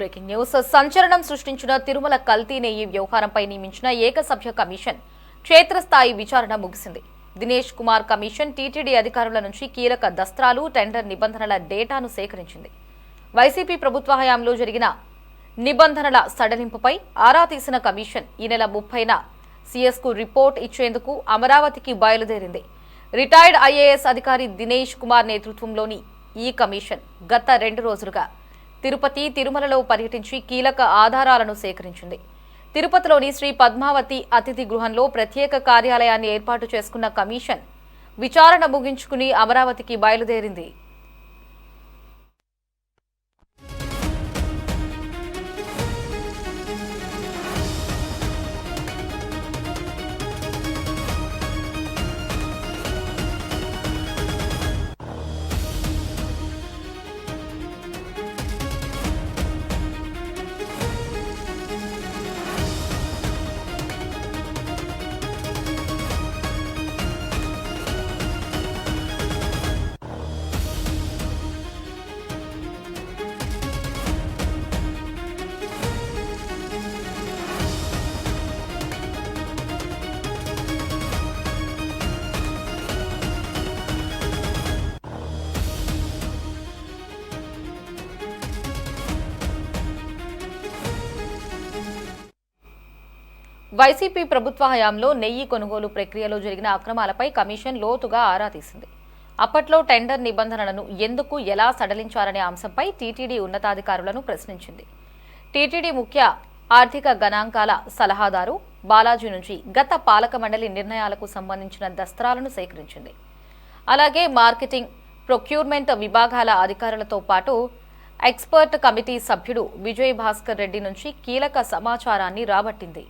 Breaking news సంచలనం సృష్టించిన తిరుమల కల్తీ నెయ్యి వ్యవహారంపై నియమించిన ఏకసభ్య కమిషన్ క్షేత్రస్థాయి విచారణ ముగిసింది. దినేష్ కుమార్ కమిషన్ టీటీడీ అధికారుల నుంచి కీలక దస్త్రాలు, టెండర్ నిబంధనల డేటాను సేకరించింది. వైసీపీ ప్రభుత్వ హయాంలో జరిగిన నిబంధనల సడలింపుపై ఆరా తీసిన కమిషన్ ఈ నెల 30న సీఎస్కు రిపోర్ట్ ఇచ్చేందుకు అమరావతికి బయలుదేరింది. రిటైర్డ్ ఐఏఎస్ అధికారి దినేష్ కుమార్ నేతృత్వంలోని ఈ కమిషన్ గత 2 రోజులుగా తిరుపతి, తిరుమలలో పర్యటించి కీలక ఆధారాలను సేకరించింది. తిరుపతిలోని శ్రీ పద్మావతి అతిథి గృహంలో ప్రత్యేక కార్యాలయాన్ని ఏర్పాటు చేసుకున్న కమిషన్ విచారణ ముగించుకుని అమరావతికి బయలుదేరింది. వైసీపీ ప్రభుత్వ హయాంలో నెయ్యి కొనుగోలు ప్రక్రియలో జరిగిన అక్రమాలపై కమిషన్ లోతుగా ఆరా తీసింది. అప్పట్లో టెండర్ నిబంధనలను ఎందుకు, ఎలా సడలించారనే అంశంపై టీటీడీ ఉన్నతాధికారులను ప్రశ్నించింది. టీటీడీ ముఖ్య ఆర్థిక గణాంకాల సలహాదారు బాలాజీ నుంచి గత పాలక మండలి నిర్ణయాలకు సంబంధించిన దస్త్రాలను సేకరించింది. అలాగే మార్కెటింగ్, ప్రొక్యూర్మెంట్ విభాగాల అధికారులతో పాటు ఎక్స్పర్ట్ కమిటీ సభ్యుడు విజయ్ భాస్కర్ రెడ్డి నుంచి కీలక సమాచారాన్ని రాబట్టింది.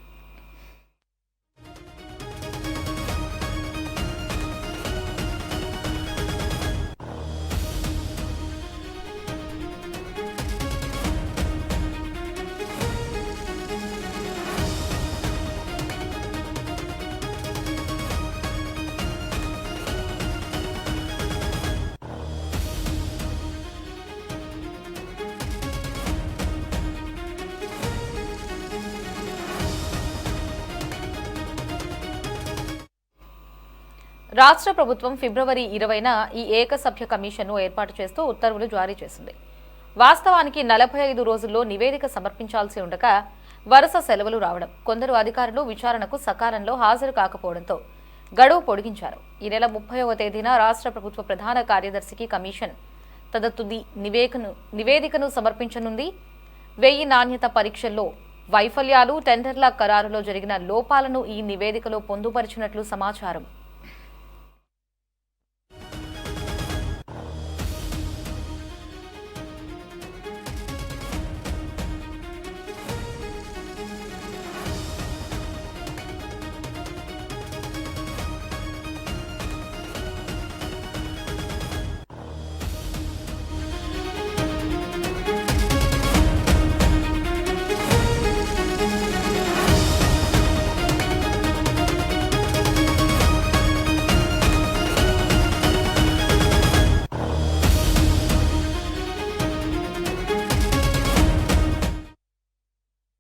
రాష్ట్ర ప్రభుత్వం ఫిబ్రవరి 20న ఈ ఏకసభ్య కమిషన్ను ఏర్పాటు చేస్తూ ఉత్తర్వులు జారీ చేసింది. వాస్తవానికి 45 రోజుల్లో నివేదిక సమర్పించాల్సి ఉండగా వరుస సెలవులు రావడం, కొందరు అధికారులు విచారణకు సకాలంలో హాజరు కాకపోవడంతో గడువు పొడిగించారు. ఈ నెల 30వ తేదీన రాష్ట్ర ప్రభుత్వ ప్రధాన కార్యదర్శికి కమిషన్ తన తుది నివేదికను సమర్పించనుంది. 1000 నాణ్యత పరీక్షల్లో వైఫల్యాలు, టెండర్ల ఖరారులో జరిగిన లోపాలను ఈ నివేదికలో పొందుపరిచినట్లు సమాచారం.